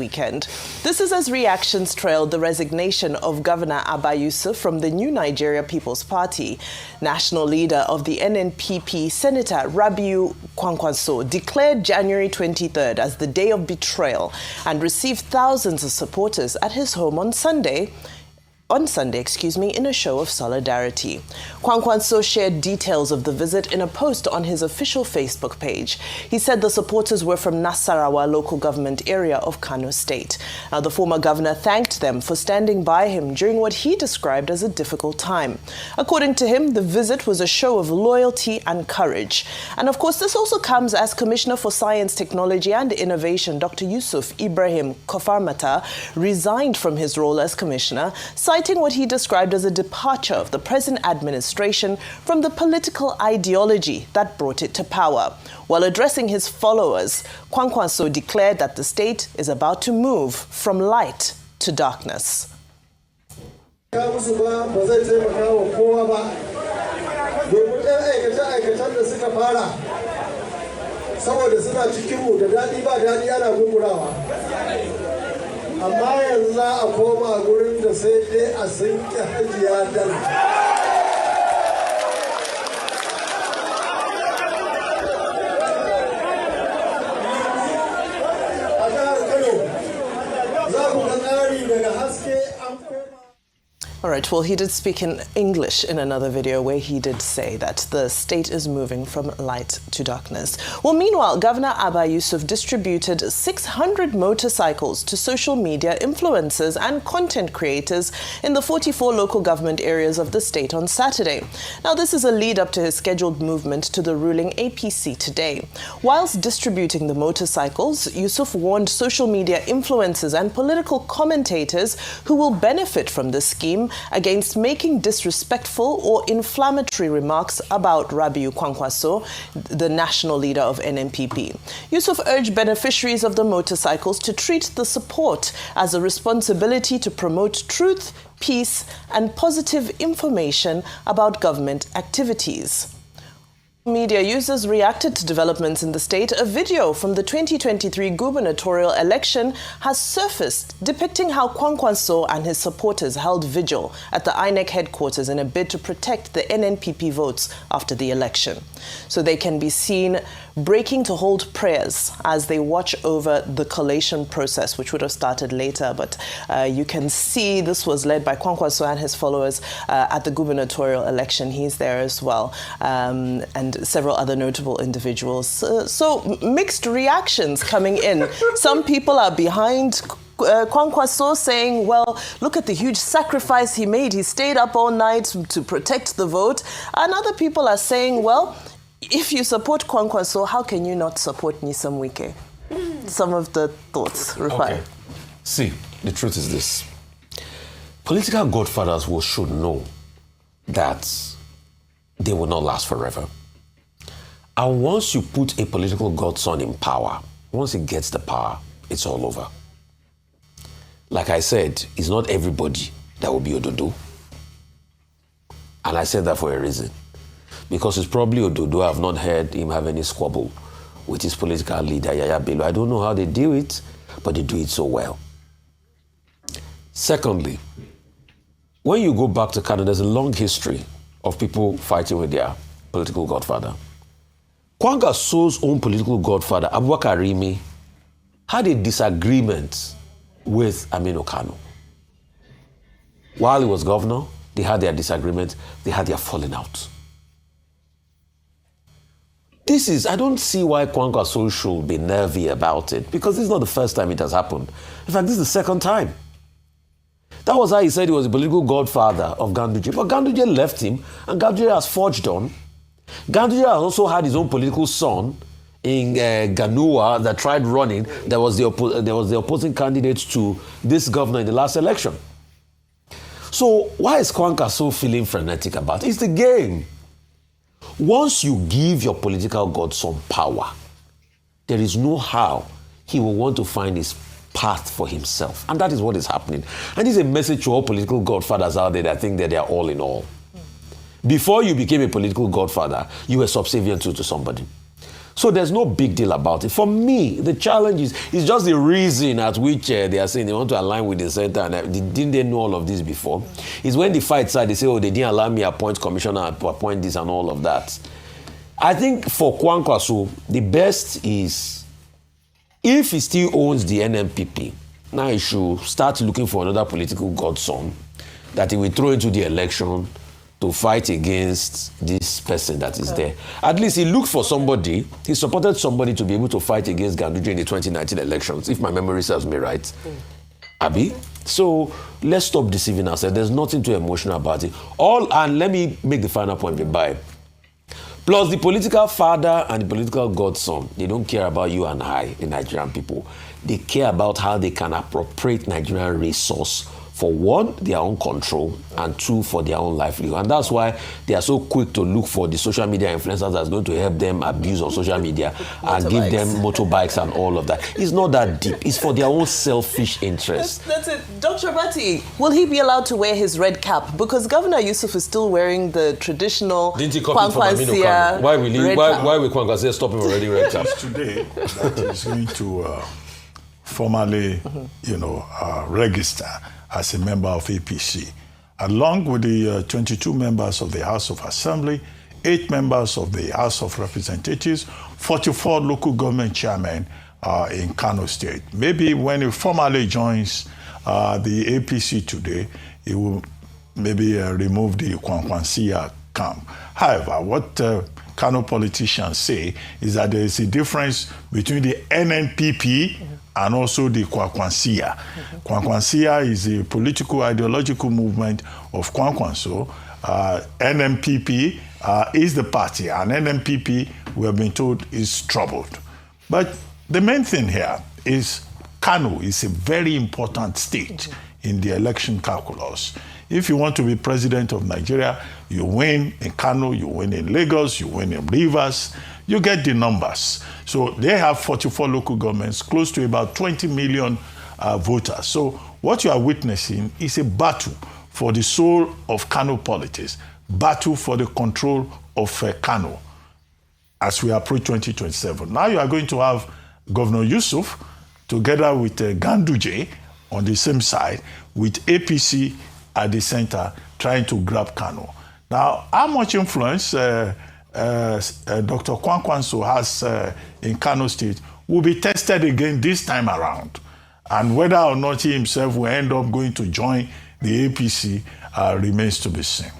weekend. This is as reactions trailed the resignation of Governor ABBA Yusuf from the New Nigeria People's Party. National leader of the NNPP, Senator Rabiu Kwankwaso, declared January 23rd as the day of betrayal and received thousands of supporters at his home on Sunday, in a show of solidarity. Kwankwaso shared details of the visit in a post on his official Facebook page. He said the supporters were from Nasarawa local government area of Kano State. Now, the former governor thanked them for standing by him during what he described as a difficult time. According to him, the visit was a show of loyalty and courage. And of course, this also comes as Commissioner for Science, Technology and Innovation, Dr. Yusuf Ibrahim Kofarmata, resigned from his role as commissioner, citing what he described as a departure of the present administration from the political ideology that brought it to power. While addressing his followers, Kwankwaso declared that the state is about to move from light to darkness. Amma yanzu za a koma gurin da sai dai a sinke hajiya dal. A jihar Kano za ku ga tsari daga haske an koma. All right, well, he did speak in English in another video where he did say that the state is moving from light to darkness. Well, meanwhile, Governor ABBA Yusuf distributed 600 motorcycles to social media influencers and content creators in the 44 local government areas of the state on Saturday. Now, this is a lead up to his scheduled movement to the ruling APC today. Whilst distributing the motorcycles, Yusuf warned social media influencers and political commentators who will benefit from this scheme against making disrespectful or inflammatory remarks about Rabiu Kwankwaso, the national leader of NNPP. Yusuf urged beneficiaries of the motorcycles to treat the support as a responsibility to promote truth, peace, and positive information about government activities. Media users reacted to developments in the state. A video from the 2023 gubernatorial election has surfaced depicting how Kwankwaso and his supporters held vigil at the INEC headquarters in a bid to protect the NNPP votes after the election. So they can be seen breaking to hold prayers as they watch over the collation process, which would have started later. But you can see this was led by Kwankwaso and his followers at the gubernatorial election. He's there as well. And several other notable individuals. So mixed reactions coming in. Some people are behind Kwankwaso, saying, well, look at the huge sacrifice he made. He stayed up all night to protect the vote. And other people are saying, well, if you support Kwankwaso, how can you not support Nyesom Wike? Some of the thoughts, Rufai. Okay. See, the truth is this. Political godfathers should know that they will not last forever. And once you put a political godson in power, once he gets the power, it's all over. Like I said, it's not everybody that will be Ododo. And I said that for a reason. Because it's probably Ododo. I've not heard him have any squabble with his political leader, Yaya Bello. I don't know how they do it, but they do it so well. Secondly, when you go back to Canada, there's a long history of people fighting with their political godfather. Kwankwaso's own political godfather, Abubakar Rimi, had a disagreement with Aminu Kano. While he was governor, they had their disagreement, they had their falling out. I don't see why Kwankwaso should be nervy about it, because this is not the first time it has happened. In fact, this is the second time. That was how he said he was a political godfather of Ganduje. But Ganduje left him, and Ganduje has forged on. Ganduje has also had his own political son in Ganua that tried running. There was the opposing candidate to this governor in the last election. So why is Kwankwaso feeling frenetic about it? It's the game. Once you give your political godson power, there is no how he will want to find his path for himself. And that is what is happening. And this is a message to all political godfathers out there that think that they are all in all. Before you became a political godfather, you were subservient to somebody. So there's no big deal about it. For me, the challenge is just the reason at which they are saying they want to align with the center. And didn't they know all of this before? Is when the fight side, they say, oh, they didn't allow me appoint commissioner, appoint this and all of that. I think for Kwankwaso, the best is, if he still owns the NNPP, now he should start looking for another political godson that he will throw into the election to fight against this person that is there. At least he looked for somebody, he supported somebody to be able to fight against Ganduje in the 2019 elections, if my memory serves me right. Abi? So let's stop deceiving ourselves. There's nothing too emotional about it. And let me make the final point goodbye. Plus, the political father and the political godson, they don't care about you and I, the Nigerian people. They care about how they can appropriate Nigerian resource for one, their own control, and two, for their own livelihood. And that's why they are so quick to look for the social media influencers that's going to help them abuse on social media and give them motorbikes and all of that. It's not that deep. It's for their own selfish interest. That's it. Dr. Bati, will he be allowed to wear his red cap? Because Governor Yusuf is still wearing the traditional Kwankwaso Why will Kwankwaso stop him already red cap? Today, that is going to formally, register as a member of APC, along with the 22 members of the House of Assembly, 8 members of the House of Representatives, 44 local government chairmen in Kano State. Maybe when he formally joins the APC today, he will maybe remove the Kwankwaso camp. However, what Kano politicians say is that there is a difference between the NNPP and also the Kwankwaso. Kwankwaso is a political ideological movement of Kwankwaso. NNPP is the party, and NNPP, we have been told, is troubled. But the main thing here is Kano is a very important state in the election calculus. If you want to be president of Nigeria, you win in Kano, you win in Lagos, you win in Rivers, you get the numbers. So they have 44 local governments, close to about 20 million voters. So what you are witnessing is a battle for the soul of Kano politics, battle for the control of Kano as we approach 2027. Now you are going to have Governor Yusuf together with Ganduje on the same side, with APC at the center trying to grab Kano. Now, how much influence Dr. Kwankwaso has in Kano State will be tested again this time around. And whether or not he himself will end up going to join the APC remains to be seen.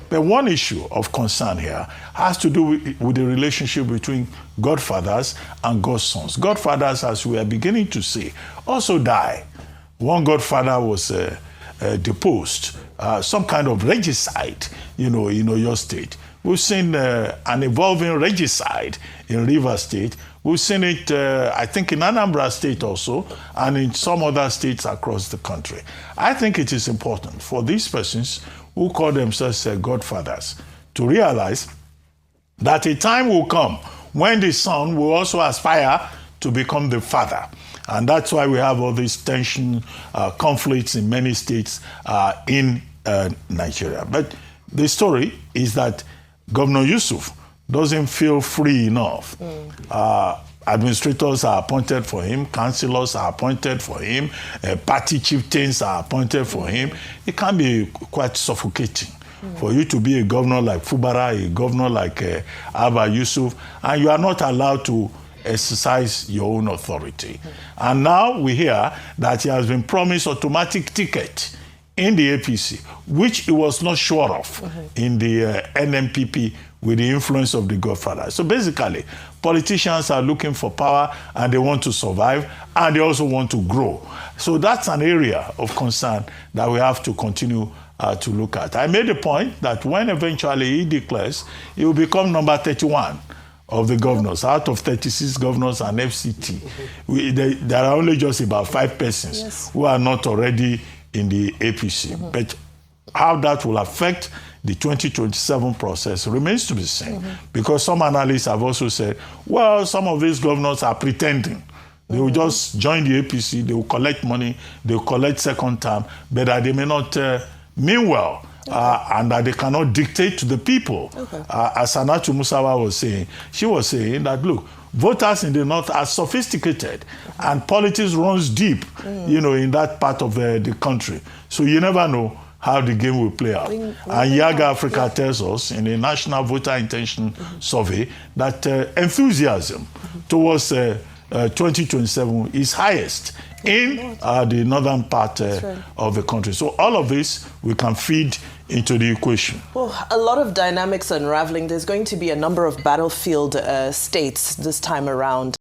But one issue of concern here has to do with the relationship between godfathers and godsons. Godfathers, as we are beginning to see, also die. One godfather was deposed, some kind of regicide, in your state. We've seen an evolving regicide in Rivers State. We've seen it, I think, in Anambra State also, and in some other states across the country. I think it is important for these persons who call themselves godfathers to realize that a time will come when the son will also aspire to become the father. And that's why we have all these tension, conflicts in many states in Nigeria. But the story is that Governor Yusuf doesn't feel free enough. Administrators are appointed for him, councillors are appointed for him, party chieftains are appointed for him. It can be quite suffocating for you to be a governor like Fubara, a governor like ABBA Yusuf, and you are not allowed to exercise your own authority. And now we hear that he has been promised automatic ticket in the APC, which he was not sure of in the NNPP with the influence of the Godfather. So basically, politicians are looking for power and they want to survive and they also want to grow. So that's an area of concern that we have to continue to look at. I made a point that when eventually he declares, he will become number 31 of the governors, out of 36 governors and FCT. There are only just about 5 persons who are not already in the APC. But how that will affect the 2027 process remains to be seen. Because some analysts have also said, well, some of these governors are pretending. They will just join the APC, they will collect money, they will collect second term, but that they may not mean well. And that they cannot dictate to the people. As Sanatu Musawa was saying, she was saying that, look, voters in the North are sophisticated and politics runs deep, in that part of the country. So you never know how the game will play out. And Yaga Africa tells us in the National Voter Intention Survey that enthusiasm towards 2027 is highest in the northern part of the country. So all of this we can feed into the equation. Well, a lot of dynamics unraveling. There's going to be a number of battlefield states this time around.